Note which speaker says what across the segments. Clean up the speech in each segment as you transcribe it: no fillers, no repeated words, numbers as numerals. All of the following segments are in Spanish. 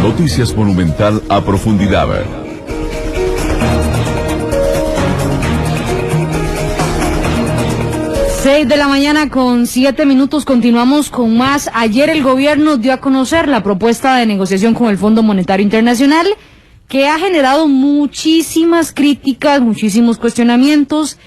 Speaker 1: Noticias Monumental a profundidad.
Speaker 2: 6 de la mañana con 7 minutos, continuamos con más. Ayer el gobierno dio a conocer la propuesta de negociación con el Fondo Monetario Internacional, que ha generado muchísimas críticas, muchísimos cuestionamientos.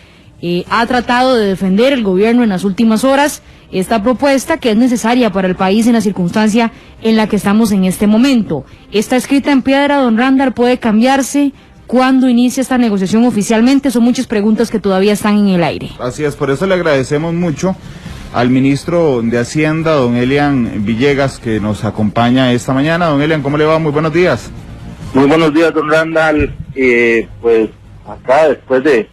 Speaker 2: Ha tratado de defender el gobierno en las últimas horas esta propuesta, que es necesaria para el país en la circunstancia en la que estamos en este momento. Está escrita en piedra, don Randall, puede cambiarse. ¿Cuándo inicia esta negociación oficialmente? Son muchas preguntas que todavía están en el aire.
Speaker 3: Así es, por eso le agradecemos mucho al ministro de Hacienda, don Elian Villegas, que nos acompaña esta mañana. Don Elian, ¿cómo le va? Muy buenos días.
Speaker 4: Muy buenos días, don Randall. Pues acá, después de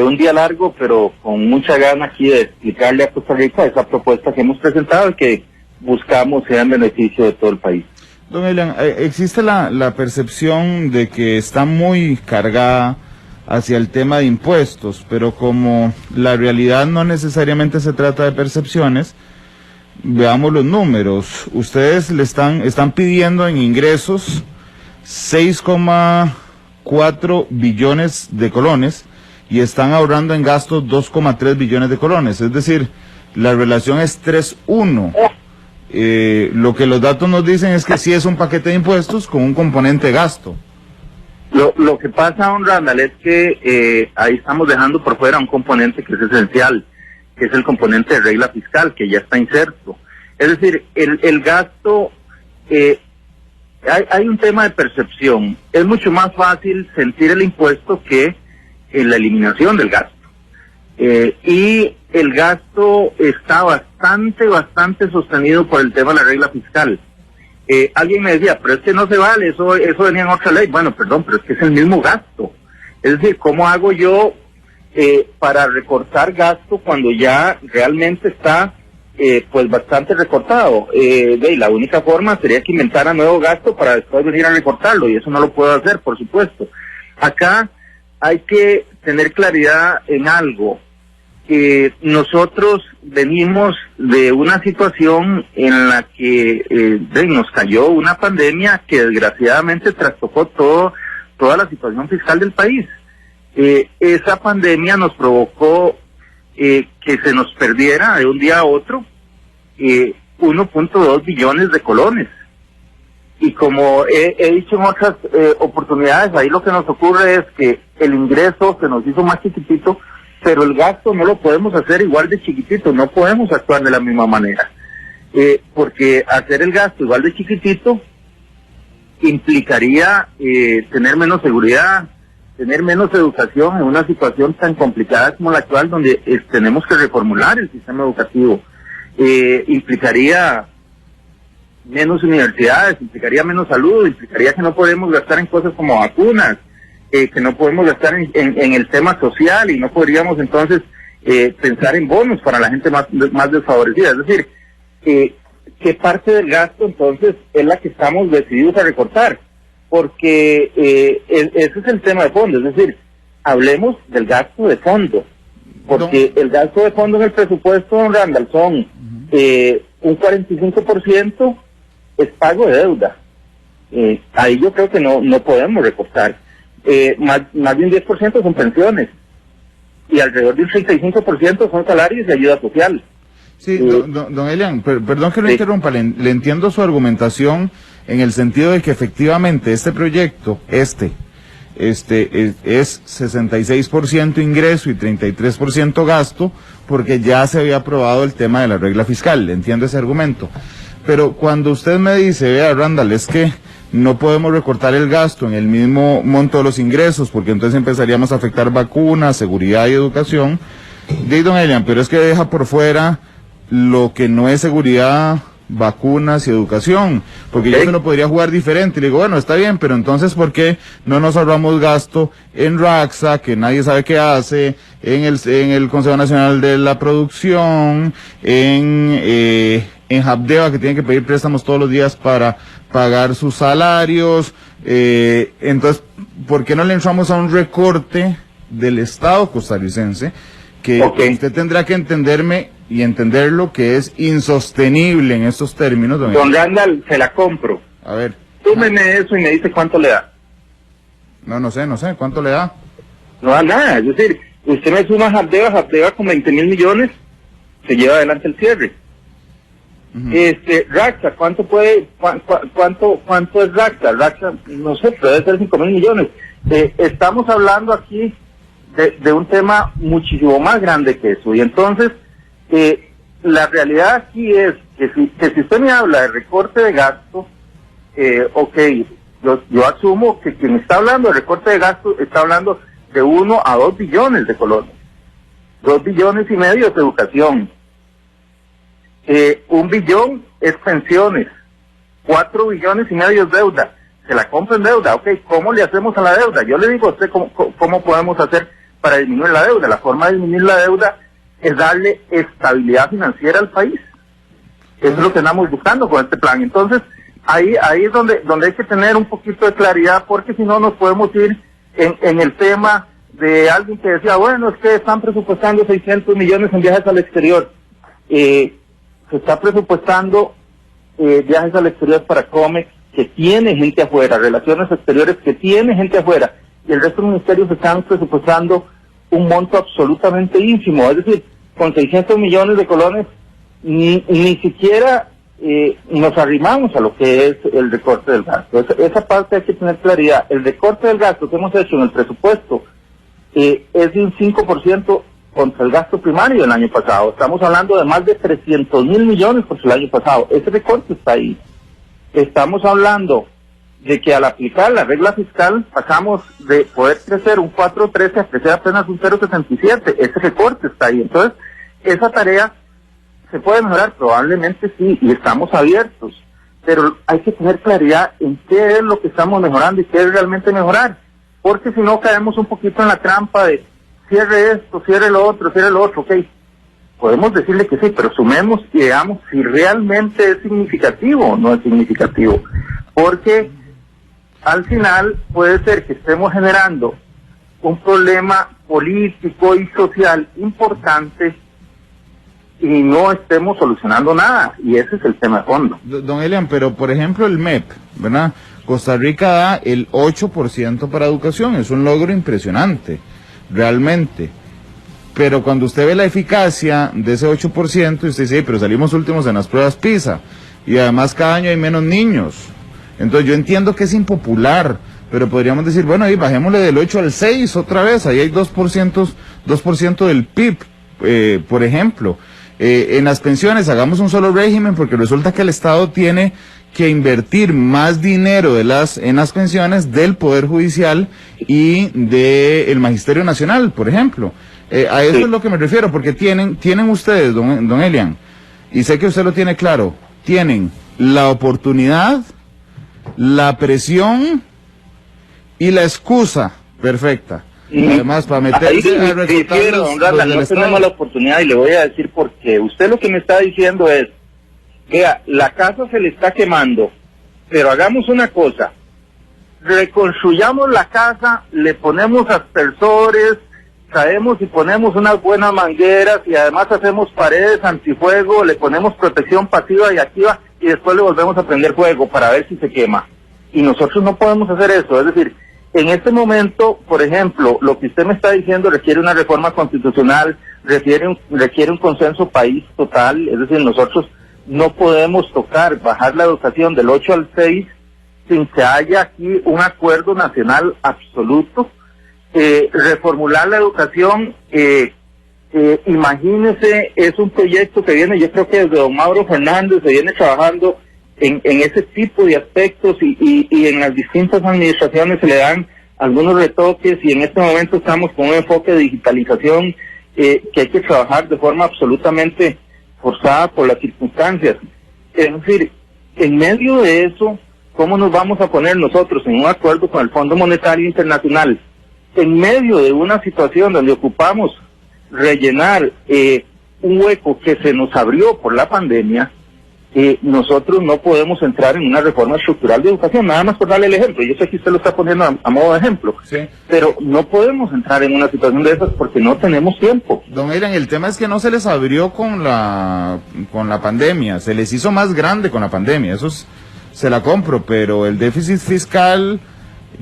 Speaker 4: un día largo, pero con mucha gana aquí de explicarle a Costa Rica esa propuesta que hemos presentado y que buscamos sea en beneficio de todo el país.
Speaker 3: Don Elian, existe la percepción de que está muy cargada hacia el tema de impuestos, pero como la realidad no necesariamente se trata de percepciones, veamos los números. Ustedes están pidiendo en ingresos 6,4 billones de colones y están ahorrando en gastos 2,3 billones de colones, es decir, la relación es 3-1. Lo que los datos nos dicen es que sí es un paquete de impuestos con un componente de gasto.
Speaker 4: Lo que pasa, don Randall, es que ahí estamos dejando por fuera un componente que es esencial, que es el componente de regla fiscal, que ya está inserto. Es decir, el gasto, hay un tema de percepción. Es mucho más fácil sentir el impuesto que la eliminación del gasto. Y el gasto está bastante sostenido por el tema de la regla fiscal. Alguien me decía, pero es que no se vale, eso venía en otra ley. Bueno, perdón, pero es que es el mismo gasto. Es decir, ¿cómo hago yo para recortar gasto cuando ya realmente está pues bastante recortado? La única forma sería que inventara nuevo gasto para después venir a recortarlo, y eso no lo puedo hacer, por supuesto. Acá hay que tener claridad en algo. Nosotros venimos de una situación en la que nos cayó una pandemia que desgraciadamente trastocó toda la situación fiscal del país. Esa pandemia nos provocó que se nos perdiera de un día a otro 1.2 billones de colones. Y como he dicho en otras oportunidades, ahí lo que nos ocurre es que el ingreso se nos hizo más chiquitito, pero el gasto no lo podemos hacer igual de chiquitito, no podemos actuar de la misma manera. Porque hacer el gasto igual de chiquitito implicaría tener menos seguridad, tener menos educación en una situación tan complicada como la actual, donde tenemos que reformular el sistema educativo. Implicaría menos universidades, implicaría menos salud, implicaría que no podemos gastar en cosas como vacunas, que no podemos gastar en el tema social, y no podríamos entonces pensar en bonos para la gente más desfavorecida. Es decir, ¿qué parte del gasto entonces es la que estamos decididos a recortar? Porque ese es el tema de fondo. Es decir, hablemos del gasto de fondo, porque el gasto de fondo en el presupuesto, don Randall, son un 45% es pago de deuda. Ahí yo creo que no podemos recortar. Más de un 10% son pensiones, y alrededor de un 35% son salarios y ayuda social.
Speaker 3: Sí, don Elian, perdón que lo interrumpa, le entiendo su argumentación en el sentido de que efectivamente este proyecto, es 66% ingreso y 33% gasto, porque ya se había aprobado el tema de la regla fiscal, le entiendo ese argumento. Pero cuando usted me dice, vea, Randall, es que no podemos recortar el gasto en el mismo monto de los ingresos, porque entonces empezaríamos a afectar vacunas, seguridad y educación. Don Elian, pero es que deja por fuera lo que no es seguridad, vacunas y educación, porque yo me lo podría jugar diferente. Le digo, bueno, está bien, pero entonces, ¿por qué no nos ahorramos gasto en RACSA, que nadie sabe qué hace, en el Consejo Nacional de la Producción, en Habdeba, que tienen que pedir préstamos todos los días para pagar sus salarios? Entonces, ¿por qué no le entramos a un recorte del Estado costarricense que usted tendrá que entenderme y entenderlo, que es insostenible en estos términos?
Speaker 4: Don Randall, se la compro.
Speaker 3: A ver.
Speaker 4: Súmeme eso y me dice cuánto le da.
Speaker 3: No sé, ¿cuánto le da?
Speaker 4: No da nada, es decir, usted me suma Habdeba con 20.000 millones, se lleva adelante el cierre. Raxa, ¿cuánto es Raxa? Raxa, no sé, pero debe ser 5.000 millones. Estamos hablando aquí de un tema muchísimo más grande que eso, y entonces la realidad aquí es que si usted me habla de recorte de gasto, ok, yo asumo que quien está hablando de recorte de gasto está hablando de 1 a 2 billones de colones, 2,5 billones de educación, 1 billón es pensiones, 4,5 billones es deuda, se la compra en deuda, ok, ¿cómo le hacemos a la deuda? Yo le digo a usted cómo podemos hacer para disminuir la deuda. La forma de disminuir la deuda es darle estabilidad financiera al país. Eso es lo que andamos buscando con este plan. Entonces, ahí es donde hay que tener un poquito de claridad, porque si no nos podemos ir en el tema de alguien que decía, bueno, es que están presupuestando 600 millones en viajes al exterior. Se está presupuestando viajes al exterior para COMEX, que tiene gente afuera, Relaciones Exteriores, que tiene gente afuera, y el resto de ministerios están presupuestando un monto absolutamente ínfimo. Es decir, con 600 millones de colones, ni siquiera nos arrimamos a lo que es el recorte del gasto. Esa parte hay que tener claridad. El recorte del gasto que hemos hecho en el presupuesto es de un 5% contra el gasto primario del año pasado. Estamos hablando de más de 300.000 millones contra el año pasado. Ese recorte está ahí. Estamos hablando de que al aplicar la regla fiscal pasamos de poder crecer un 4.13 a crecer apenas un 0.77. Ese recorte está ahí. Entonces, esa tarea se puede mejorar, probablemente sí, y estamos abiertos, pero hay que tener claridad en qué es lo que estamos mejorando y qué es realmente mejorar, porque si no caemos un poquito en la trampa de cierre esto, cierre lo otro, ok, podemos decirle que sí, pero sumemos y veamos si realmente es significativo o no es significativo, porque al final puede ser que estemos generando un problema político y social importante y no estemos solucionando nada, y ese es el tema de fondo.
Speaker 3: Don Elian, pero por ejemplo el MEP, ¿verdad? Costa Rica da el 8% para educación, es un logro impresionante, realmente. Pero cuando usted ve la eficacia de ese 8%, usted dice, pero salimos últimos en las pruebas PISA, y además cada año hay menos niños. Entonces yo entiendo que es impopular, pero podríamos decir, bueno, ahí bajémosle del 8 al 6 otra vez, ahí hay 2% del PIB, por ejemplo. En las pensiones hagamos un solo régimen, porque resulta que el Estado tiene que invertir más dinero en las pensiones del Poder Judicial y del Magisterio Nacional, por ejemplo. A eso es lo que me refiero, porque tienen ustedes, don Elian, y sé que usted lo tiene claro, tienen la oportunidad, la presión y la excusa perfecta. Además, para meterse a recortar
Speaker 4: no tenemos la oportunidad, y le voy a decir por qué. Usted lo que me está diciendo es, vea, la casa se le está quemando, pero hagamos una cosa, reconstruyamos la casa, le ponemos aspersores, traemos y ponemos unas buenas mangueras, y además hacemos paredes antifuego, le ponemos protección pasiva y activa, y después le volvemos a prender fuego para ver si se quema. Y nosotros no podemos hacer eso, es decir, en este momento, por ejemplo, lo que usted me está diciendo requiere una reforma constitucional, requiere un consenso país total, es decir, nosotros no podemos bajar la educación del 8 al 6 sin que haya aquí un acuerdo nacional absoluto. Reformular la educación, imagínese, es un proyecto que viene, yo creo que desde don Mauro Fernández se viene trabajando en ese tipo de aspectos, y en las distintas administraciones se le dan algunos retoques, y en este momento estamos con un enfoque de digitalización que hay que trabajar de forma absolutamente forzada por las circunstancias. Es decir, en medio de eso, ¿cómo nos vamos a poner nosotros en un acuerdo con el Fondo Monetario Internacional? En medio de una situación donde ocupamos rellenar un hueco que se nos abrió por la pandemia, nosotros no podemos entrar en una reforma estructural de educación, nada más por darle el ejemplo. Yo sé que usted lo está poniendo a modo de ejemplo, sí, pero no podemos entrar en una situación de esas porque no tenemos tiempo.
Speaker 3: Don Elian, el tema es que no se les abrió con la pandemia, se les hizo más grande con la pandemia, eso se la compro, pero el déficit fiscal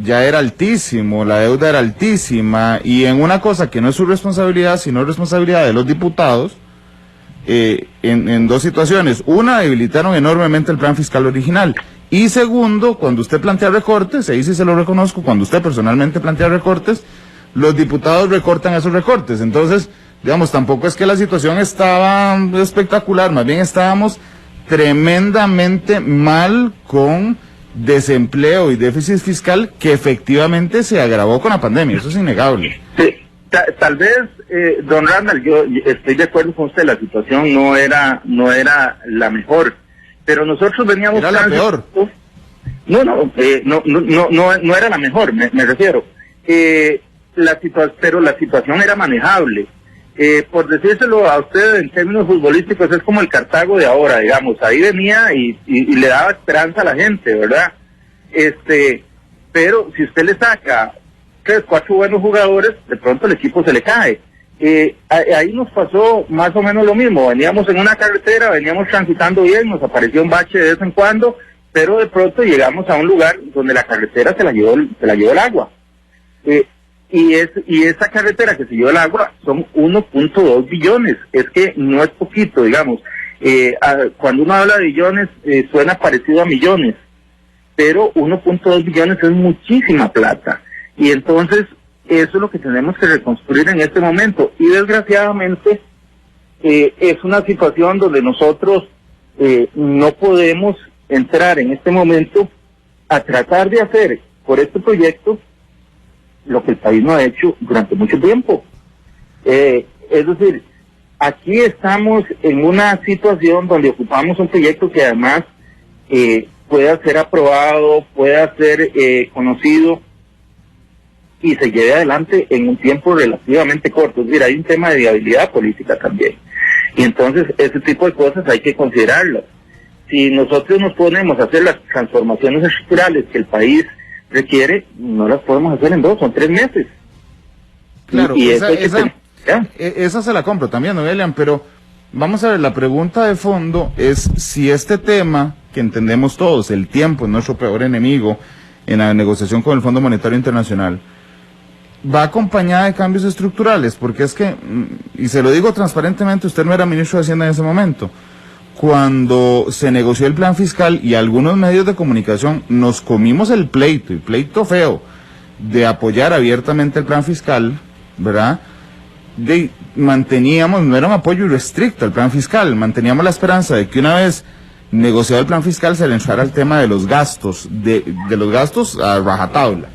Speaker 3: ya era altísimo, la deuda era altísima, y en una cosa que no es su responsabilidad, sino responsabilidad de los diputados, en dos situaciones. Una, debilitaron enormemente el plan fiscal original. Y segundo, cuando usted plantea recortes, ahí sí se lo reconozco, cuando usted personalmente plantea recortes, los diputados recortan esos recortes. Entonces, digamos, tampoco es que la situación estaba espectacular, más bien estábamos tremendamente mal con desempleo y déficit fiscal que efectivamente se agravó con la pandemia, eso es innegable.
Speaker 4: Sí, tal vez, don Randall, yo estoy de acuerdo con usted, la situación no era la mejor, pero nosotros veníamos...
Speaker 3: Era la peor.
Speaker 4: No era la mejor, me refiero. Pero la situación era manejable. Por decírselo a usted en términos futbolísticos, es como el Cartago de ahora, digamos, ahí venía y le daba esperanza a la gente, ¿verdad? Pero si usted le saca 3, 4 buenos jugadores, de pronto el equipo se le cae. Ahí nos pasó más o menos lo mismo, veníamos en una carretera, veníamos transitando bien, nos apareció un bache de vez en cuando, pero de llegamos a un lugar donde la carretera se la llevó el agua. Y esa carretera que se llevó el agua son 1.2 billones, es que no es poquito, digamos. Cuando uno habla de billones, suena parecido a millones, pero 1.2 billones es muchísima plata. Y entonces, eso es lo que tenemos que reconstruir en este momento. Y desgraciadamente, es una situación donde nosotros no podemos entrar en este momento a tratar de hacer por este proyecto lo que el país no ha hecho durante mucho tiempo. Es decir, aquí estamos en una situación donde ocupamos un proyecto que además pueda ser aprobado, pueda ser conocido y se lleve adelante en un tiempo relativamente corto. Es decir, hay un tema de viabilidad política también. Y entonces ese tipo de cosas hay que considerarlas. Si nosotros nos ponemos a hacer las transformaciones estructurales que el país requiere, no las podemos hacer en 2 o 3 meses.
Speaker 3: Claro,
Speaker 4: y
Speaker 3: esa se la compro también, ¿no, Elian? Pero vamos a ver, la pregunta de fondo es si este tema, que entendemos todos, el tiempo es nuestro peor enemigo en la negociación con el Fondo Monetario Internacional, va acompañada de cambios estructurales, porque es que, y se lo digo transparentemente, usted no era ministro de Hacienda en ese momento. Cuando se negoció el plan fiscal y algunos medios de comunicación nos comimos el pleito feo, de apoyar abiertamente el plan fiscal, ¿verdad? Manteníamos, no era un apoyo irrestricto al plan fiscal, manteníamos la esperanza de que una vez negociado el plan fiscal se le entrara al tema de los gastos, de los gastos a rajatabla.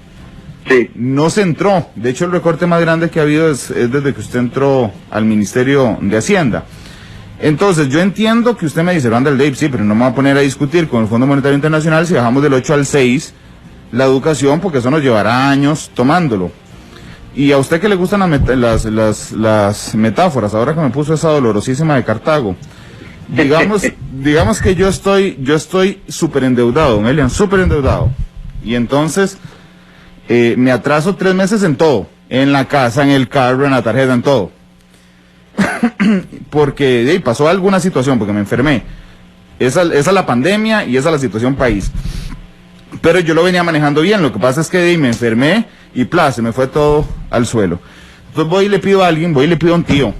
Speaker 4: Sí.
Speaker 3: No se entró, de hecho el recorte más grande que ha habido es desde que usted entró al Ministerio de Hacienda. Entonces, yo entiendo que usted me dice, Randall Dave, sí, pero no me voy a poner a discutir con el Fondo Monetario Internacional si bajamos del 8 al 6 la educación, porque eso nos llevará años tomándolo. Y a usted que le gustan las metáforas, ahora que me puso esa dolorosísima de Cartago, digamos que yo estoy súper endeudado, don Elian, súper endeudado. Y entonces, me atraso 3 meses en todo, en la casa, en el carro, en la tarjeta, en todo. Porque pasó alguna situación, porque me enfermé. Esa es la pandemia y esa es la situación país. Pero yo lo venía manejando bien, lo que pasa es que me enfermé y se me fue todo al suelo. Entonces voy y le pido a alguien, a un tío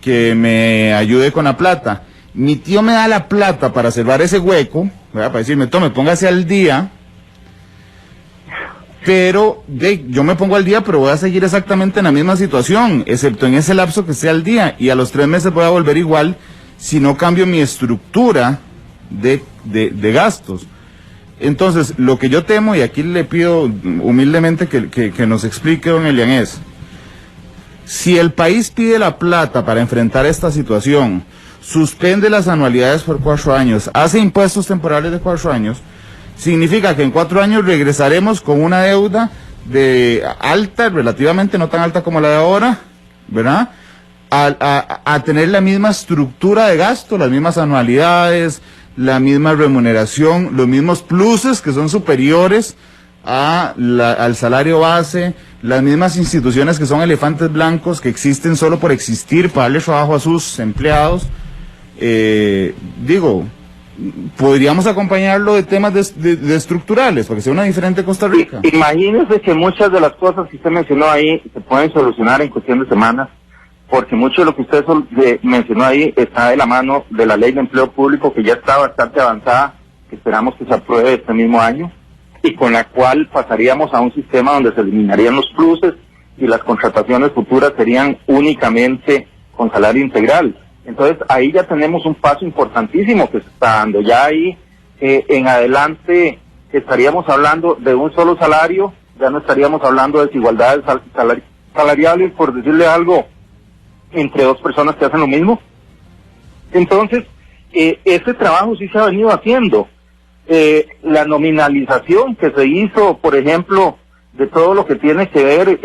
Speaker 3: que me ayude con la plata. Mi tío me da la plata para cerrar ese hueco, ¿verdad? Para decirme, tome, póngase al día. Pero yo me pongo al día, pero voy a seguir exactamente en la misma situación, excepto en ese lapso que esté al día, y a los 3 meses voy a volver igual si no cambio mi estructura de gastos. Entonces, lo que yo temo, y aquí le pido humildemente que nos explique, don Elian, es, si el país pide la plata para enfrentar esta situación, suspende las anualidades por 4 años, hace impuestos temporales de 4 años, significa que en 4 años regresaremos con una deuda de alta, relativamente no tan alta como la de ahora, ¿verdad? A tener la misma estructura de gasto, las mismas anualidades, la misma remuneración, los mismos pluses que son superiores al salario base, las mismas instituciones que son elefantes blancos que existen solo por existir para darle trabajo a sus empleados. podríamos acompañarlo de temas de estructurales, para que sea una diferente Costa Rica.
Speaker 4: Imagínese que muchas de las cosas que usted mencionó ahí se pueden solucionar en cuestión de semanas, porque mucho de lo que usted mencionó ahí está de la mano de la Ley de Empleo Público, que ya está bastante avanzada, que esperamos que se apruebe este mismo año, y con la cual pasaríamos a un sistema donde se eliminarían los pluses y las contrataciones futuras serían únicamente con salario integral. Entonces ahí ya tenemos un paso importantísimo que se está dando. Ya ahí en adelante estaríamos hablando de un solo salario, ya no estaríamos hablando de desigualdades salariales, por decirle algo, entre dos personas que hacen lo mismo. Entonces, ese trabajo sí se ha venido haciendo. La nominalización que se hizo, por ejemplo, de todo lo que tiene que ver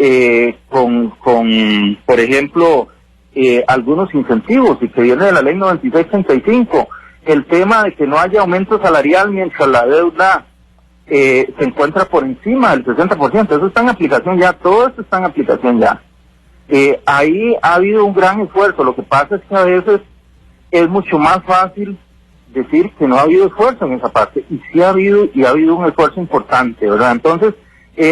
Speaker 4: con por ejemplo, algunos incentivos, y que viene de la ley 9635, el tema de que no haya aumento salarial mientras la deuda se encuentra por encima del 60%, eso está en aplicación ya, todo esto está en aplicación ya. Ahí ha habido un gran esfuerzo. Lo que pasa es que a veces es mucho más fácil decir que no ha habido esfuerzo en esa parte, y sí ha habido, y ha habido un esfuerzo importante, ¿verdad? Entonces,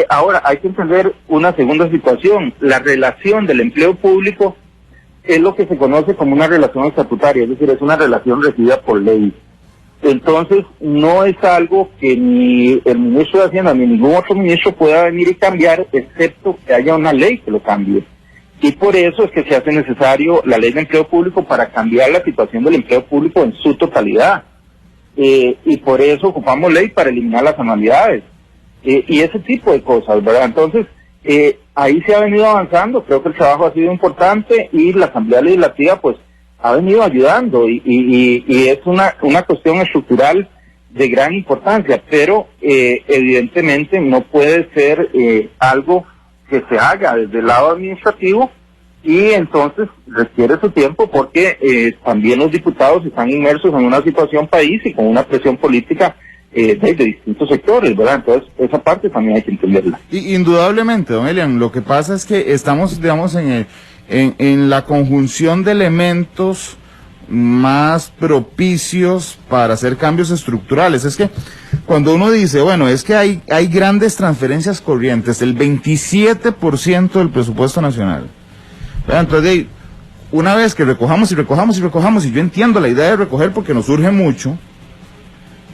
Speaker 4: ahora hay que entender una segunda situación. La relación del empleo público es lo que se conoce como una relación estatutaria, es decir, es una relación regida por ley. Entonces, no es algo que ni el ministro de Hacienda ni ningún otro ministro pueda venir y cambiar, excepto que haya una ley que lo cambie. Y por eso es que se hace necesario la ley de empleo público, para cambiar la situación del empleo público en su totalidad. Y por eso ocupamos ley para eliminar las anualidades. Y ese tipo de cosas, ¿verdad? Entonces, ahí se ha venido avanzando, creo que el trabajo ha sido importante, y la Asamblea Legislativa pues ha venido ayudando, y es una cuestión estructural de gran importancia, pero evidentemente no puede ser algo que se haga desde el lado administrativo, y entonces requiere su tiempo, porque también los diputados están inmersos en una situación país y con una presión política de distintos sectores, ¿verdad? Entonces esa parte también hay que entenderla.
Speaker 3: Y indudablemente, don Elian, lo que pasa es que estamos, digamos, en la conjunción de elementos más propicios para hacer cambios estructurales. Es que cuando uno dice, bueno, es que hay grandes transferencias corrientes, el 27% del presupuesto nacional. Entonces, una vez que recojamos, y yo entiendo la idea de recoger porque nos surge mucho,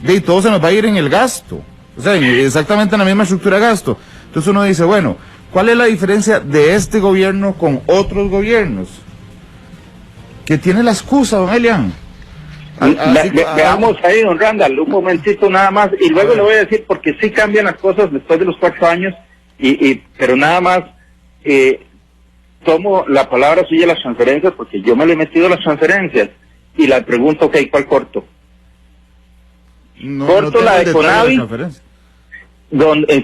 Speaker 3: y todo se nos va a ir en el gasto, o sea, exactamente en la misma estructura de gasto. Entonces uno dice, bueno, ¿cuál es la diferencia de este gobierno con otros gobiernos? Que tiene la excusa, don Elian.
Speaker 4: Veamos ahí, don Randall, un momentito nada más, y luego le voy a decir, porque sí cambian las cosas después de los 4 años, pero nada más, tomo la palabra suya, las transferencias, porque yo me le he metido a las transferencias, y la pregunto, ok, ¿cuál corto? Corto la de Conavi,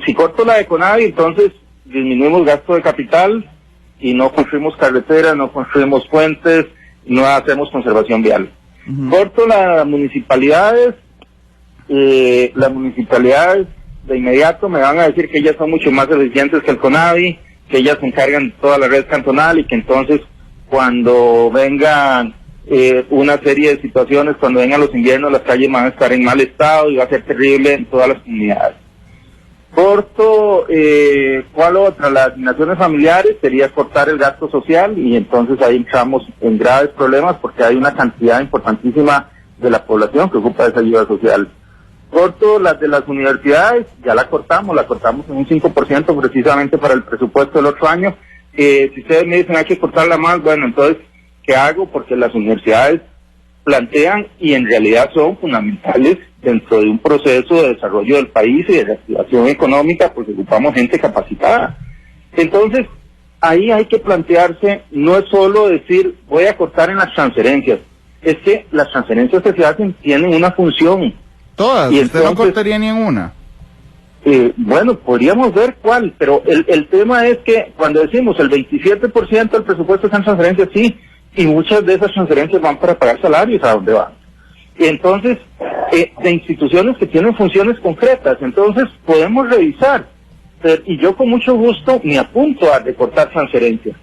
Speaker 4: si corto la de Conavi, entonces disminuimos gasto de capital, y no construimos carreteras, no construimos puentes, no hacemos conservación vial. Corto las municipalidades de inmediato me van a decir que ellas son mucho más eficientes que el Conavi, que ellas se encargan de toda la red cantonal, y que entonces cuando vengan una serie de situaciones, cuando vengan los inviernos, las calles van a estar en mal estado y va a ser terrible en todas las comunidades. Corto, ¿cuál otra? Las asignaciones familiares, sería cortar el gasto social, y entonces ahí entramos en graves problemas, porque hay una cantidad importantísima de la población que ocupa esa ayuda social. Corto las de las universidades, ya la cortamos en un 5% precisamente para el presupuesto del otro año. Si ustedes me dicen hay que cortarla más, bueno, entonces, ¿qué hago? Porque las universidades plantean, y en realidad son fundamentales dentro de un proceso de desarrollo del país y de reactivación económica, porque ocupamos gente capacitada. Entonces, ahí hay que plantearse, no es solo decir voy a cortar en las transferencias, es que las transferencias que se hacen tienen una función.
Speaker 3: Todas, y usted entonces, no cortaría ni en una.
Speaker 4: Bueno, podríamos ver cuál, pero el tema es que cuando decimos el 27% del presupuesto está en transferencias, sí, y muchas de esas transferencias van para pagar salarios, ¿a dónde van? Entonces, de instituciones que tienen funciones concretas, entonces podemos revisar, y yo con mucho gusto me apunto a recortar transferencias,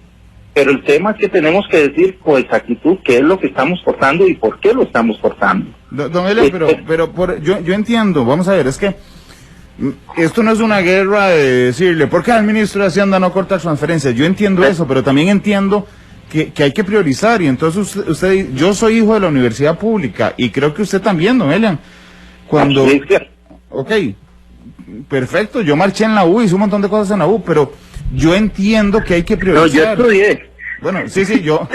Speaker 4: Pero el tema es que tenemos que decir con exactitud qué es lo que estamos cortando y por qué lo estamos cortando.
Speaker 3: Don Elian, yo entiendo, vamos a ver, es que esto no es una guerra de decirle, ¿por qué al ministro de Hacienda no corta transferencias? Yo entiendo eso, pero también entiendo que hay que priorizar, y entonces usted, yo soy hijo de la universidad pública, y creo que usted también, don Elian, cuando... Ok, perfecto, yo marché en la U, hice un montón de cosas en la U, pero yo entiendo que hay que priorizar.
Speaker 4: No, yo estudié.
Speaker 3: Bueno, yo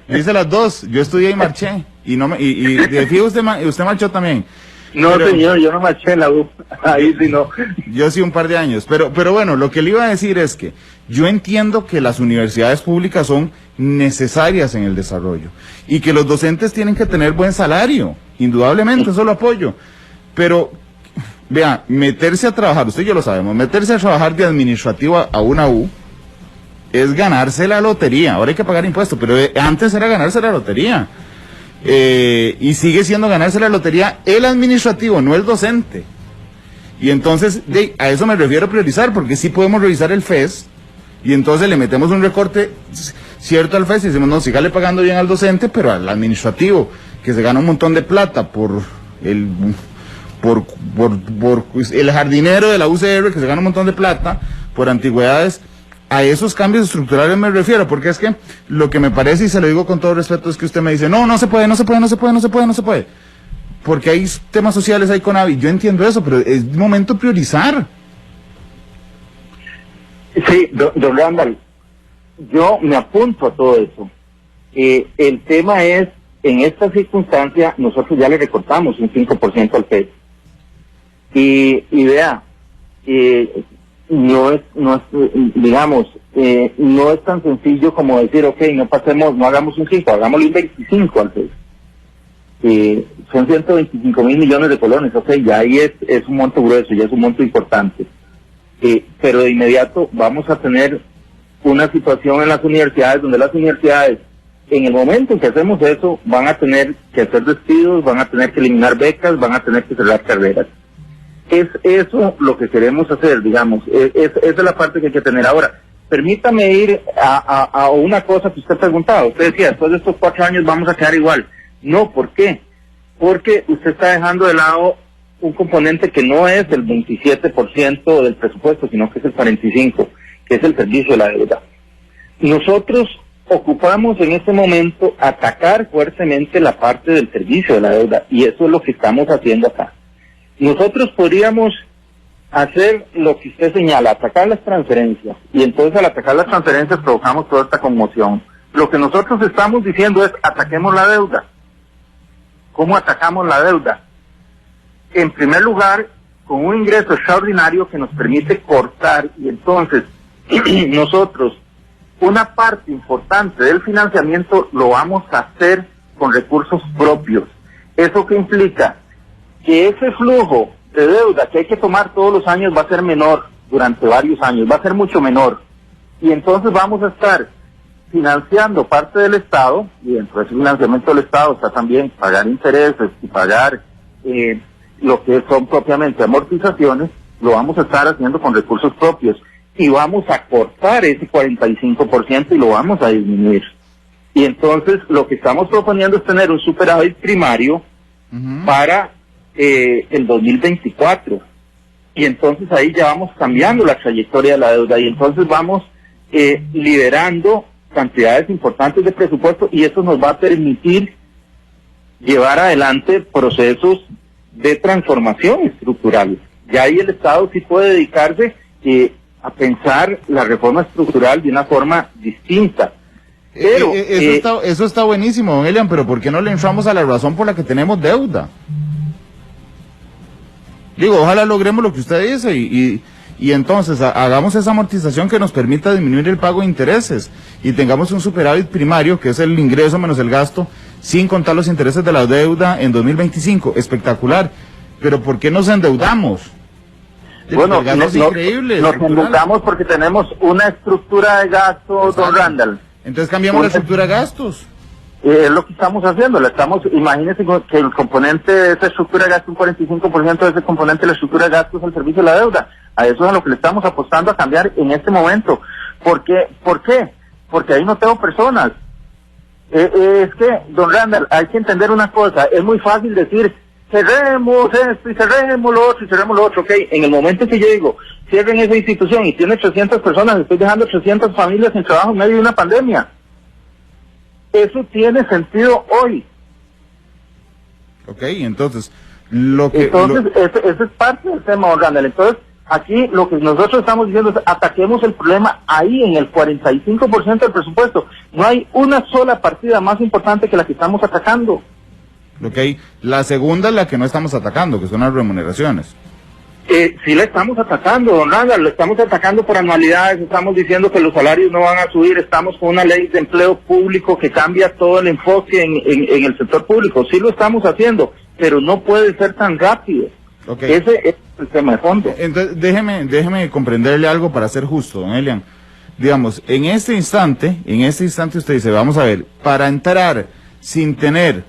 Speaker 3: hice las dos, yo estudié y marché, y de fijo usted marchó también.
Speaker 4: No, pero, señor, yo no marché en la U, ahí sí no.
Speaker 3: Yo sí un par de años, pero bueno, lo que le iba a decir es que yo entiendo que las universidades públicas son necesarias en el desarrollo, y que los docentes tienen que tener buen salario, indudablemente, eso lo apoyo, pero, vea, meterse a trabajar, usted y yo lo sabemos, meterse a trabajar de administrativo a una U, es ganarse la lotería. Ahora hay que pagar impuestos, pero antes era ganarse la lotería. Y sigue siendo ganarse la lotería el administrativo, no el docente. Y entonces, a eso me refiero a priorizar, porque sí podemos revisar el FES, y entonces le metemos un recorte cierto al FES y decimos, no, sígale pagando bien al docente, pero al administrativo, que se gana un montón de plata por el jardinero de la UCR, que se gana un montón de plata por antigüedades. A esos cambios estructurales me refiero, porque es que lo que me parece, y se lo digo con todo respeto, es que usted me dice, no se puede, porque hay temas sociales, hay CONAVI, yo entiendo eso, pero es momento de priorizar.
Speaker 4: Sí, don Randall, yo me apunto a todo eso. El tema es, en esta circunstancia, nosotros ya le recortamos un 5% al FED. Y vea, no es tan sencillo como decir, ok, no hagamos un 5, hagámosle un 25 al FED. Son 125 mil millones de colones, ok, ya ahí es un monto grueso, ya es un monto importante. Pero de inmediato vamos a tener una situación en las universidades donde las universidades, en el momento en que hacemos eso, van a tener que hacer despidos, van a tener que eliminar becas, van a tener que cerrar carreras. Es eso lo que queremos hacer, digamos, esa es la parte que hay que tener. Ahora, permítame ir a una cosa que usted preguntaba. Usted decía, después de estos 4 años vamos a quedar igual. No, ¿por qué? Porque usted está dejando de lado un componente que no es el 27% del presupuesto, sino que es el 45%, que es el servicio de la deuda. Nosotros ocupamos en este momento atacar fuertemente la parte del servicio de la deuda, y eso es lo que estamos haciendo acá. Nosotros podríamos hacer lo que usted señala, atacar las transferencias, y entonces al atacar las transferencias provocamos toda esta conmoción. Lo que nosotros estamos diciendo es, ataquemos la deuda. ¿Cómo atacamos la deuda? En primer lugar, con un ingreso extraordinario que nos permite cortar, y entonces nosotros, una parte importante del financiamiento lo vamos a hacer con recursos propios. ¿Eso qué implica? Que ese flujo de deuda que hay que tomar todos los años va a ser menor durante varios años, va a ser mucho menor. Y entonces vamos a estar financiando parte del Estado, y dentro de ese financiamiento del Estado está también pagar intereses y pagar lo que son propiamente amortizaciones, lo vamos a estar haciendo con recursos propios. Y vamos a cortar ese 45% y lo vamos a disminuir. Y entonces lo que estamos proponiendo es tener un superávit primario para el 2024, y entonces ahí ya vamos cambiando la trayectoria de la deuda, y entonces vamos liberando cantidades importantes de presupuesto, y eso nos va a permitir llevar adelante procesos de transformación estructural. Ya ahí el Estado sí puede dedicarse a pensar la reforma estructural de una forma distinta. Pero
Speaker 3: eso está buenísimo, don Elian, pero ¿por qué no le entramos a la razón por la que tenemos deuda? Digo, ojalá logremos lo que usted dice y entonces hagamos esa amortización que nos permita disminuir el pago de intereses y tengamos un superávit primario, que es el ingreso menos el gasto, sin contar los intereses de la deuda en 2025. Espectacular. Pero ¿por qué nos endeudamos?
Speaker 4: Bueno, nos endeudamos porque tenemos una estructura de gastos, don Randall.
Speaker 3: Entonces cambiamos la estructura de gastos.
Speaker 4: Es lo que estamos haciendo, imagínense que el componente de esa estructura de gasto, un 45% de ese componente de la estructura de gastos es el servicio de la deuda. A eso es a lo que le estamos apostando a cambiar en este momento. ¿Por qué? porque ahí no tengo personas. Es que, don Randall, hay que entender una cosa, es muy fácil decir, cerremos esto y cerremos lo otro y cerremos lo otro, ok, en el momento que yo digo, cierren esa institución y tiene 800 personas, estoy dejando 800 familias sin trabajo en medio de una pandemia. Eso tiene sentido hoy.
Speaker 3: Ok, entonces,
Speaker 4: Ese es parte del tema, don Randall. Entonces, aquí lo que nosotros estamos diciendo es ataquemos el problema ahí en el 45% del presupuesto. No hay una sola partida más importante que la que estamos atacando.
Speaker 3: Ok, la segunda es la que no estamos atacando, que son las remuneraciones.
Speaker 4: Sí la estamos atacando, don Randall, lo estamos atacando por anualidades, estamos diciendo que los salarios no van a subir, estamos con una ley de empleo público que cambia todo el enfoque en el sector público. Sí lo estamos haciendo, pero no puede ser tan rápido.
Speaker 3: Okay.
Speaker 4: Ese es el tema de fondo.
Speaker 3: Entonces, déjeme comprenderle algo para ser justo, don Elian. Digamos, en este instante usted dice, vamos a ver, para entrar sin tener,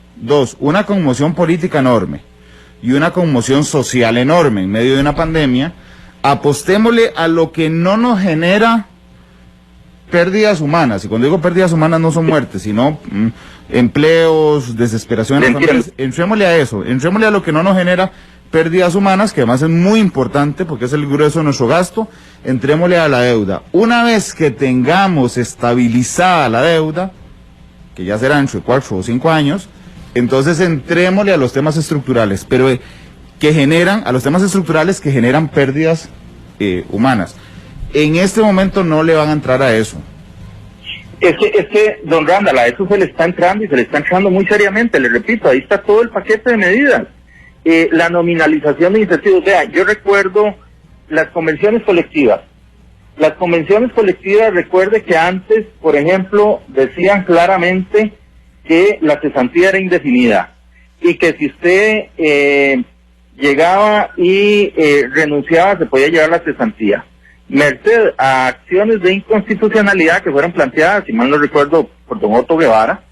Speaker 3: una conmoción política enorme y una conmoción social enorme en medio de una pandemia, apostémosle a lo que no nos genera pérdidas humanas. Y cuando digo pérdidas humanas no son muertes, sino empleos, desesperación en las familias. Entrémosle a eso, entrémosle a lo que no nos genera pérdidas humanas, que además es muy importante porque es el grueso de nuestro gasto. Entrémosle a la deuda. Una vez que tengamos estabilizada la deuda, que ya será entre 4 o 5 años, entonces entrémosle a los temas estructurales, pero a los temas estructurales que generan pérdidas humanas. En este momento no le van a entrar a eso.
Speaker 4: Es que, don Randall, a eso se le está entrando y se le está entrando muy seriamente. Le repito, ahí está todo el paquete de medidas. La nominalización de incentivos. O sea, yo recuerdo las convenciones colectivas. Las convenciones colectivas, recuerde que antes, por ejemplo, decían claramente que la cesantía era indefinida y que si usted llegaba y renunciaba se podía llevar la cesantía. Merced a acciones de inconstitucionalidad que fueron planteadas, si mal no recuerdo, por don Otto Guevara,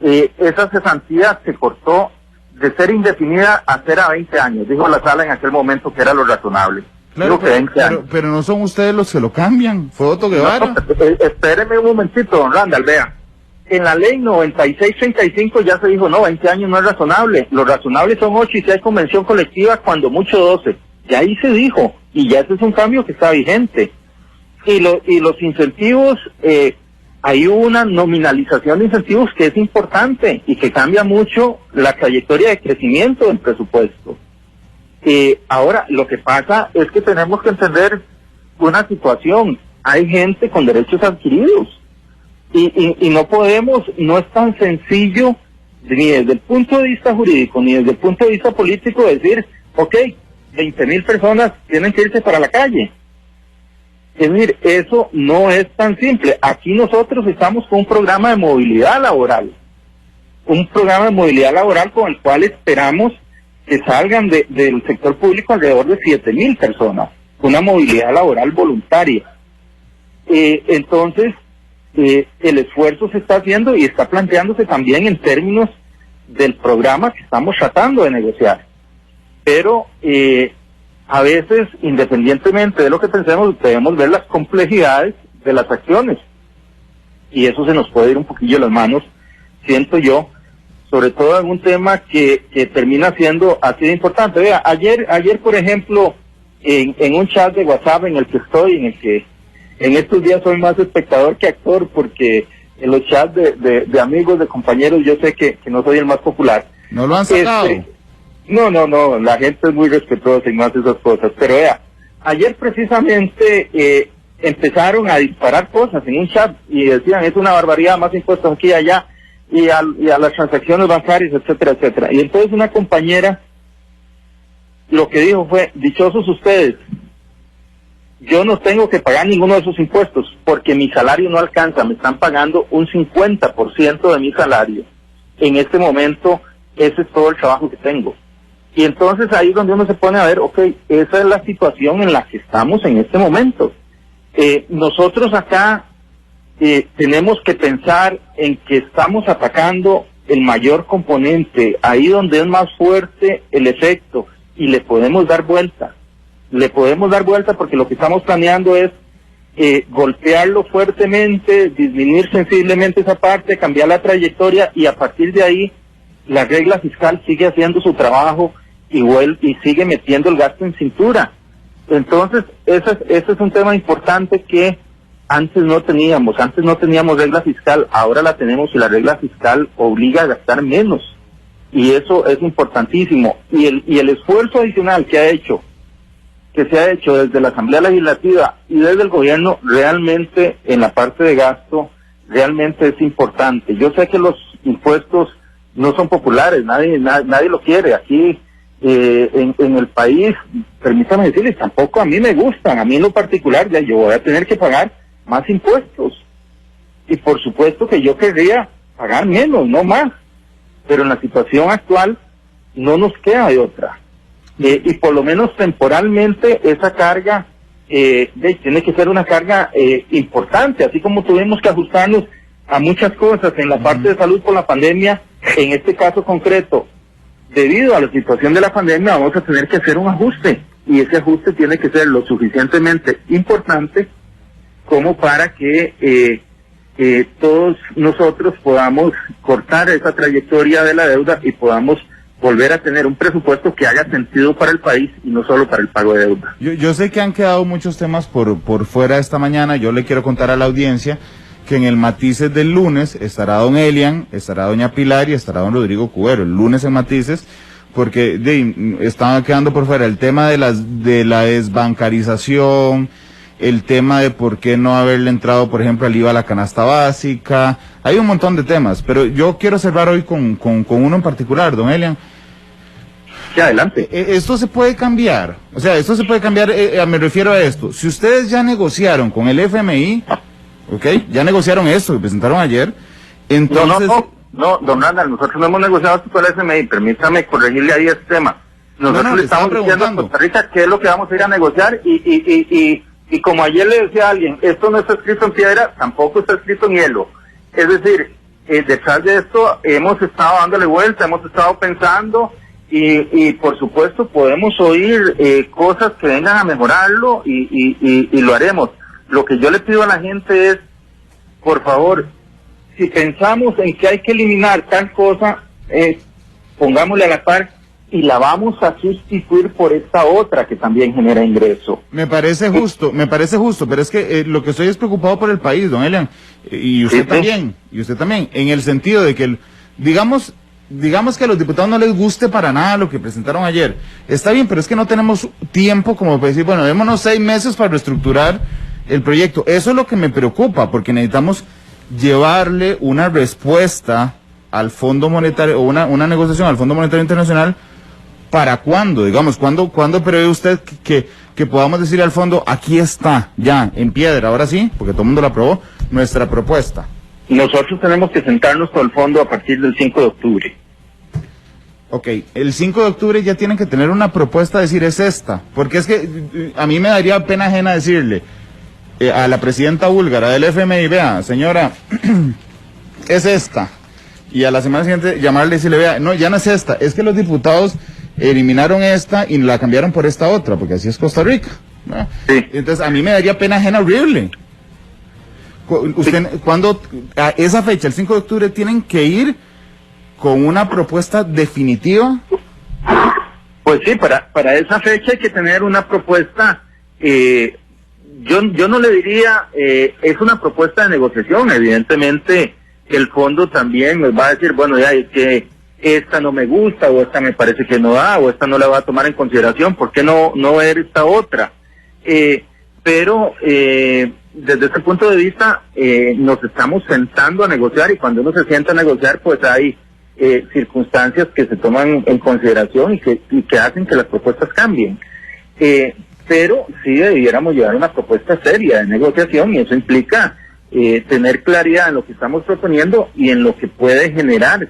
Speaker 4: esa cesantía se cortó de ser indefinida a ser a 20 años. Dijo la sala en aquel momento que era lo razonable.
Speaker 3: Claro, pero no son ustedes los que lo cambian, fue Otto Guevara.
Speaker 4: No, espéreme un momentito, don Randall, vea. En la ley 9635 ya se dijo, no, 20 años no es razonable. Lo razonable son 8 y si hay convención colectiva, cuando mucho 12. Ya ahí se dijo, y ya ese es un cambio que está vigente. Y los incentivos, hay una nominalización de incentivos que es importante y que cambia mucho la trayectoria de crecimiento del presupuesto. Ahora, lo que pasa es que tenemos que entender una situación. Hay gente con derechos adquiridos. Y no es tan sencillo, ni desde el punto de vista jurídico, ni desde el punto de vista político, decir, ok, 20,000 personas tienen que irse para la calle. Es decir, eso no es tan simple. Aquí nosotros estamos con un programa de movilidad laboral. Un programa de movilidad laboral con el cual esperamos que salgan del sector público alrededor de 7,000 personas. Una movilidad laboral voluntaria. Entonces, el esfuerzo se está haciendo y está planteándose también en términos del programa que estamos tratando de negociar. Pero a veces, independientemente de lo que pensemos, debemos ver las complejidades de las acciones. Y eso se nos puede ir un poquillo de las manos, siento yo, sobre todo en un tema que termina siendo así de importante. Vea, ayer por ejemplo, en un chat de WhatsApp en el que estoy, en el que en estos días soy más espectador que actor, porque en los chats de amigos, de compañeros, yo sé que no soy el más popular.
Speaker 3: ¿No lo han sacado?
Speaker 4: No, la gente es muy respetuosa y más esas cosas. Pero vea, ayer precisamente empezaron a disparar cosas en un chat y decían, es una barbaridad, más impuestos aquí y allá, y a las transacciones bancarias, etcétera, etcétera. Y entonces una compañera lo que dijo fue, dichosos ustedes, yo no tengo que pagar ninguno de esos impuestos porque mi salario no alcanza, me están pagando un 50% de mi salario. En este momento, ese es todo el trabajo que tengo. Y entonces ahí es donde uno se pone a ver, ok, esa es la situación en la que estamos en este momento. Nosotros acá tenemos que pensar en que estamos atacando el mayor componente, ahí donde es más fuerte el efecto, y le podemos dar vuelta. Le podemos dar vuelta porque lo que estamos planeando es golpearlo fuertemente, disminuir sensiblemente esa parte, cambiar la trayectoria y a partir de ahí la regla fiscal sigue haciendo su trabajo y sigue metiendo el gasto en cintura. Entonces, ese es un tema importante que antes no teníamos regla fiscal, ahora la tenemos y la regla fiscal obliga a gastar menos. Y eso es importantísimo. Y el esfuerzo adicional que se ha hecho desde la Asamblea Legislativa y desde el gobierno, realmente en la parte de gasto, realmente es importante. Yo sé que los impuestos no son populares, nadie lo quiere. Aquí en el país, permítame decirles, tampoco a mí me gustan. A mí en lo particular, ya yo voy a tener que pagar más impuestos. Y por supuesto que yo querría pagar menos, no más. Pero en la situación actual no nos queda de otra. Y por lo menos temporalmente esa carga tiene que ser una carga importante, así como tuvimos que ajustarnos a muchas cosas en la parte de salud por la pandemia. En este caso concreto, debido a la situación de la pandemia, vamos a tener que hacer un ajuste, y ese ajuste tiene que ser lo suficientemente importante como para que todos nosotros podamos cortar esa trayectoria de la deuda y podamos volver a tener un presupuesto que haga sentido para el país y no solo para el pago de deuda.
Speaker 3: Yo sé que han quedado muchos temas por fuera esta mañana. Yo le quiero contar a la audiencia que en el Matices del lunes estará don Elian, estará doña Pilar y estará don Rodrigo Cubero. El lunes en Matices, porque estaban quedando por fuera el tema de la desbancarización, el tema de por qué no haberle entrado, por ejemplo, al IVA a la canasta básica. Hay un montón de temas, pero yo quiero cerrar hoy con uno en particular, don Elian.
Speaker 4: Sí, adelante.
Speaker 3: Esto se puede cambiar, me refiero a esto. Si ustedes ya negociaron con el FMI, ¿ok? Ya negociaron esto que presentaron ayer, entonces...
Speaker 4: No, don Randall, nosotros no hemos negociado esto con el FMI, permítame corregirle ahí este tema. Nosotros le estamos diciendo a Costa Rica qué es lo que vamos a ir a negociar y como ayer le decía a alguien, esto no está escrito en piedra, tampoco está escrito en hielo. Es decir, detrás de esto hemos estado dándole vuelta, hemos estado pensando y por supuesto podemos oír cosas que vengan a mejorarlo y lo haremos. Lo que yo le pido a la gente es, por favor, si pensamos en que hay que eliminar tal cosa, pongámosle a la par y la vamos a sustituir por esta otra que también genera ingreso.
Speaker 3: Me parece justo, pero es que lo que estoy es preocupado por el país, don Elian, y usted también, en el sentido de que, digamos que a los diputados no les guste para nada lo que presentaron ayer. Está bien, pero es que no tenemos tiempo como para decir, bueno, démonos 6 meses para reestructurar el proyecto. Eso es lo que me preocupa, porque necesitamos llevarle una respuesta al Fondo Monetario, o una negociación al Fondo Monetario Internacional. ¿Para cuándo? Digamos, ¿cuándo prevé usted que podamos decir al fondo, aquí está, ya, en piedra, ahora sí, porque todo el mundo la aprobó, nuestra propuesta?
Speaker 4: Nosotros tenemos que sentarnos con el fondo a partir del 5 de octubre.
Speaker 3: Ok, el 5 de octubre ya tienen que tener una propuesta, decir, es esta, porque es que a mí me daría pena ajena decirle a la presidenta búlgara del FMI, vea, señora, es esta, y a la semana siguiente llamarle y decirle, vea, no, ya no es esta, es que los diputados eliminaron esta y la cambiaron por esta otra, porque así es Costa Rica, ¿no? Sí. Entonces a mí me daría pena ajena horrible. Usted, cuando a esa fecha, el 5 de octubre, tienen que ir con una propuesta definitiva.
Speaker 4: Pues sí, para esa fecha hay que tener una propuesta. Yo no le diría, es una propuesta de negociación. Evidentemente el fondo también nos va a decir, bueno, ya es que esta no me gusta, o esta me parece que no da, o esta no la va a tomar en consideración, ¿por qué no ver esta otra? Pero desde ese punto de vista nos estamos sentando a negociar, y cuando uno se sienta a negociar, pues hay circunstancias que se toman en consideración y que hacen que las propuestas cambien. Pero sí debiéramos llevar una propuesta seria de negociación, y eso implica tener claridad en lo que estamos proponiendo y en lo que puede generar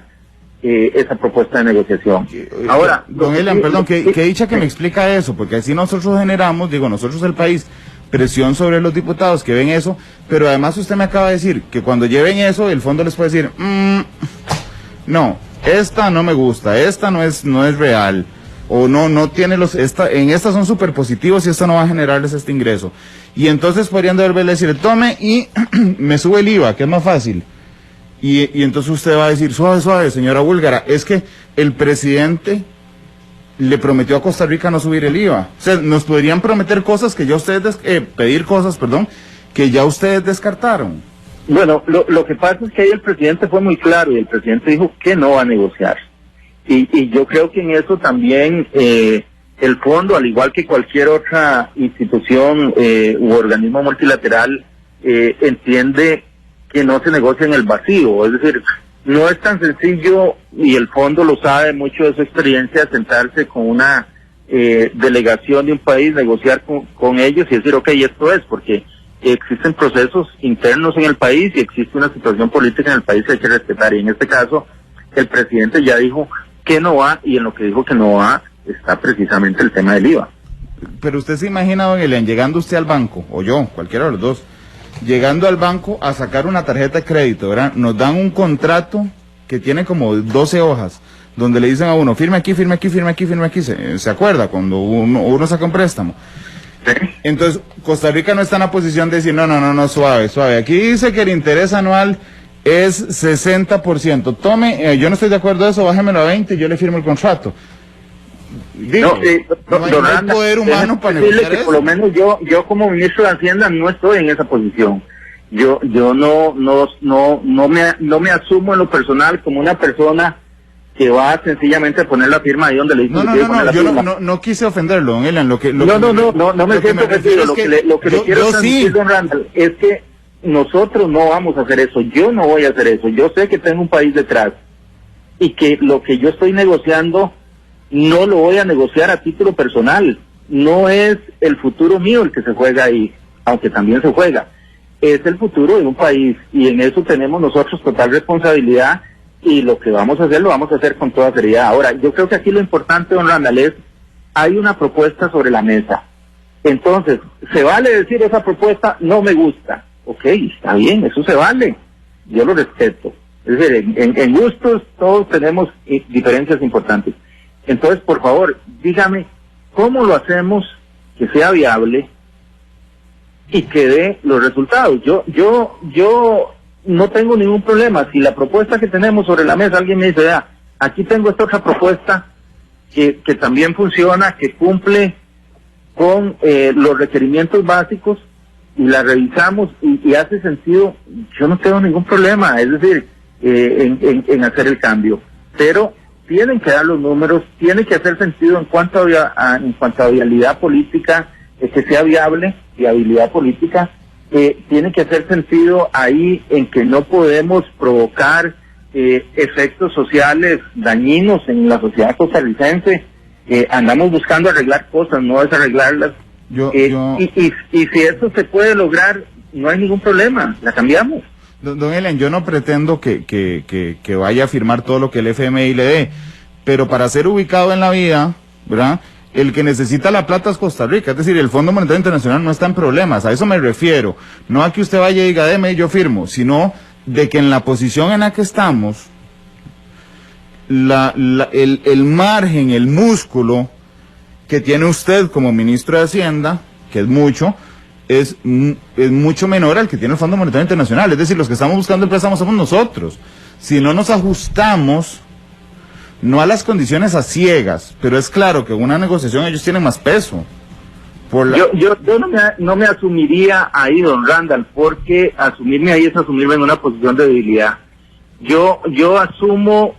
Speaker 4: esa propuesta de negociación.
Speaker 3: Ahora, don Elian, perdón, que dicha que me explica eso, porque así nosotros generamos, nosotros el país, presión sobre los diputados que ven eso, pero además usted me acaba de decir que cuando lleven eso, el fondo les puede decir, no, esta no me gusta, esta no es real, o no tiene en estas son súper positivos y esto no va a generarles este ingreso. Y entonces podrían deberle decir, tome y me sube el IVA, que es más fácil. Y entonces usted va a decir, suave, señora Búlgara, es que el presidente le prometió a Costa Rica no subir el IVA. O sea, nos podrían prometer cosas que ya ustedes, pedir cosas, perdón, que ya ustedes descartaron.
Speaker 4: Bueno, lo que pasa es que ahí el presidente fue muy claro y el presidente dijo que no va a negociar. Y yo creo que en eso también el fondo, al igual que cualquier otra institución u organismo multilateral, entiende que no se negocia en el vacío. Es decir, no es tan sencillo, y el fondo lo sabe mucho de su experiencia, sentarse con una delegación de un país, negociar con ellos y decir, ok, esto es, porque existen procesos internos en el país y existe una situación política en el país que hay que respetar. Y en este caso, el presidente ya dijo que no va, y en lo que dijo que no va está precisamente el tema del IVA.
Speaker 3: Pero usted se imagina, don Elian, llegando usted al banco, o yo, cualquiera de los dos, llegando al banco a sacar una tarjeta de crédito, ¿verdad? Nos dan un contrato que tiene como 12 hojas, donde le dicen a uno, firme aquí, firme aquí, firme aquí, firme aquí. ¿Se acuerda? Cuando uno saca un préstamo.
Speaker 4: ¿Sí?
Speaker 3: Entonces, Costa Rica no está en la posición de decir, no, suave. Aquí dice que el interés anual es 60%. Tome, yo no estoy de acuerdo de eso, bájemelo a 20 y yo le firmo el contrato. Digo, no hay poder humano para negociar eso.
Speaker 4: Por lo menos yo como ministro de Hacienda no estoy en esa posición. Yo no me asumo en lo personal como una persona que va sencillamente a poner la firma ahí donde le dicen
Speaker 3: yo no quise ofenderlo, don Elian. No
Speaker 4: me siento ofendido. Lo que le quiero transmitir, don Randall, es que nosotros no vamos a hacer eso. Yo no voy a hacer eso. Yo sé que tengo un país detrás y que lo que yo estoy negociando no lo voy a negociar a título personal. No es el futuro mío el que se juega ahí, aunque también se juega. Es el futuro de un país, y en eso tenemos nosotros total responsabilidad, y lo que vamos a hacer lo vamos a hacer con toda seriedad. Ahora, yo creo que aquí lo importante, don Randall, es hay una propuesta sobre la mesa. Entonces, ¿se vale decir esa propuesta no me gusta? Ok, está bien, eso se vale. Yo lo respeto. Es decir, en gustos todos tenemos diferencias importantes. Entonces, por favor, dígame, ¿cómo lo hacemos que sea viable y que dé los resultados? Yo no tengo ningún problema. Si la propuesta que tenemos sobre la mesa, alguien me dice, vea, aquí tengo esta otra propuesta que también funciona, que cumple con los requerimientos básicos, y la revisamos y hace sentido, yo no tengo ningún problema, es decir, en hacer el cambio. Pero tienen que dar los números, tiene que hacer sentido en cuanto a viabilidad política, que sea viable, viabilidad política, tiene que hacer sentido ahí en que no podemos provocar efectos sociales dañinos en la sociedad costarricense. Andamos buscando arreglar cosas, no desarreglarlas. Y si eso se puede lograr, no hay ningún problema, la cambiamos.
Speaker 3: Don Elian, yo no pretendo que vaya a firmar todo lo que el FMI le dé, pero para ser ubicado en la vida, ¿verdad?, el que necesita la plata es Costa Rica, es decir, el Fondo Monetario Internacional no está en problemas, a eso me refiero. No a que usted vaya y diga, deme y yo firmo, sino de que en la posición en la que estamos, el margen, el músculo que tiene usted como ministro de Hacienda, que es mucho menor al que tiene el Fondo Monetario Internacional. Es decir, los que estamos buscando el préstamo somos nosotros. Si no nos ajustamos, no a las condiciones a ciegas, pero es claro que en una negociación ellos tienen más peso.
Speaker 4: Yo no me asumiría ahí, don Randall, porque asumirme ahí es asumirme en una posición de debilidad. Yo asumo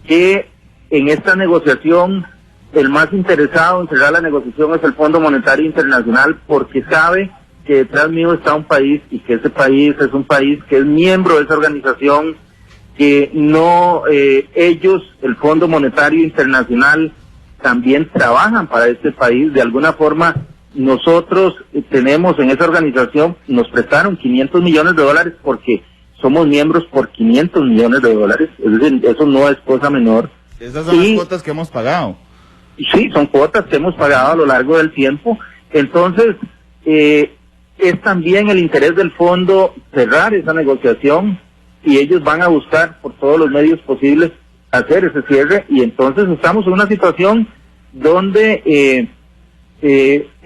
Speaker 4: que en esta negociación el más interesado en cerrar la negociación es el Fondo Monetario Internacional, porque sabe que detrás mío está un país, y que ese país es un país que es miembro de esa organización, que no, ellos, el Fondo Monetario Internacional, también trabajan para este país. De alguna forma, nosotros tenemos en esa organización, nos prestaron $500 millones porque somos miembros por $500 millones. Es decir, eso no es cosa menor.
Speaker 3: Esas son las cuotas que hemos pagado.
Speaker 4: Sí, son cuotas que hemos pagado a lo largo del tiempo. Entonces, es también el interés del fondo cerrar esa negociación, y ellos van a buscar por todos los medios posibles hacer ese cierre, y entonces estamos en una situación donde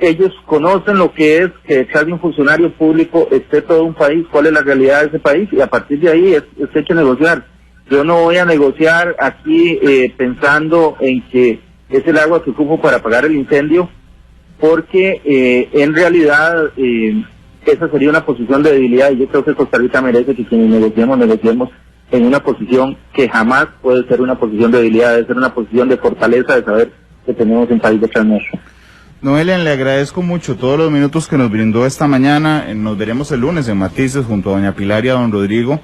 Speaker 4: ellos conocen lo que es que detrás de un funcionario público esté todo un país, cuál es la realidad de ese país, y a partir de ahí es hecho negociar. Yo no voy a negociar aquí pensando en que es el agua que ocupo para apagar el incendio, porque en realidad esa sería una posición de debilidad, y yo creo que Costa Rica merece que quienes negociemos en una posición que jamás puede ser una posición de debilidad, debe ser una posición de fortaleza, de saber que tenemos un país detrás nuestro.
Speaker 3: Noelia, le agradezco mucho todos los minutos que nos brindó esta mañana. Nos veremos el lunes en Matices junto a doña Pilar y a don Rodrigo.